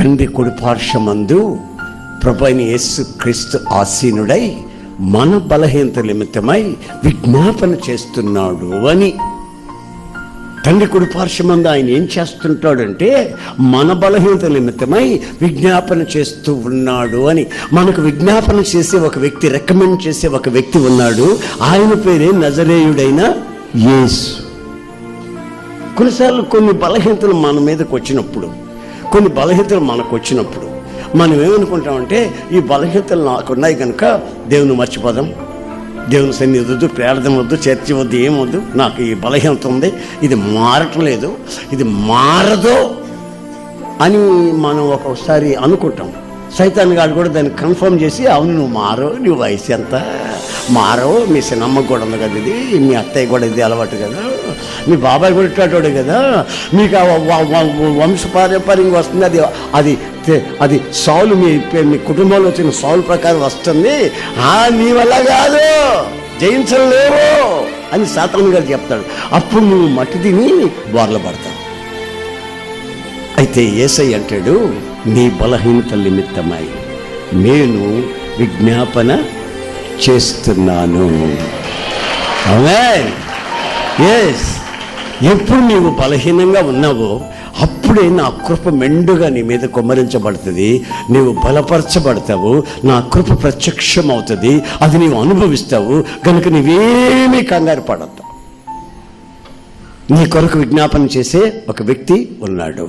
తండ్రి కుడిపార్శ్వమందు ప్రభువైన యేసు క్రీస్తు ఆసీనుడై మన బలహీనత నిమిత్తమై విజ్ఞాపన చేస్తున్నాడు అని. తండ్రి కుడిపార్శ్వమందు ఆయన ఏం చేస్తుంటాడంటే మన బలహీనత నిమిత్తమై విజ్ఞాపన చేస్తూ ఉన్నాడు అని. మనకు విజ్ఞాపన చేసే ఒక వ్యక్తి, రికమెండ్ చేసే ఒక వ్యక్తి ఉన్నాడు. ఆయన పేరే నజరేయుడైన యేసు. కొన్నిసార్లు కొన్ని బలహీనతలు మన మీదకి వచ్చినప్పుడు, కొన్ని బలహీనతలు మనకు వచ్చినప్పుడు మనం ఏమనుకుంటామంటే ఈ బలహీనతలు నాకున్నాయి కనుక దేవుని మర్చిపోదాం, దేవుని సన్నిధి వద్దు, ప్రార్థన వద్దు, చర్చి వద్దు, ఏమొద్దు, నాకు ఈ బలహీనత ఉంది, ఇది మారట్లేదు, ఇది మారదు అని మనం ఒక్కొక్కసారి అనుకుంటాం. సైతాన్ గారు కూడా దాన్ని కన్ఫర్మ్ చేసి, అవును నువ్వు మారవు, నీ వయసు ఎంత, మారవు, మీ సినమ్మకు కూడా ఉంది కదా ఇది, మీ అత్తయ్య కూడా ఇది అలవాటు కదా, మీ బాబాయ్ కూడా ఇట్లాంటి కదా, మీకు వంశపారంపర్యంగా వస్తుంది, అది అది అది సాల్వ్ మీ కుటుంబంలో వచ్చిన సాల్వ్ ప్రకారం వస్తుంది, నీ వల్ల కాదు, జయించలేవు అని సాతాను గారు చెప్తాడు. అప్పుడు నువ్వు మట్టి తిని బోర్ల పడతావు. అయితే యేసయ్య అంటాడు, నీ బలహీనత నిమిత్తమై నేను విజ్ఞాపన చేస్తున్నాను. ఆమేన్. ఎస్, ఎప్పుడు నీవు బలహీనంగా ఉన్నావో అప్పుడే నా కృప మెండుగా నీ మీద కుమ్మరించబడుతుంది, నీవు బలపరచబడతావు, నా కృప ప్రత్యక్షం అవుతుంది, అది నీవు అనుభవిస్తావు. కనుక నీవేమీ కంగారు పడద్దు. నీ కొరకు విజ్ఞాపన చేసే ఒక వ్యక్తి ఉన్నాడు.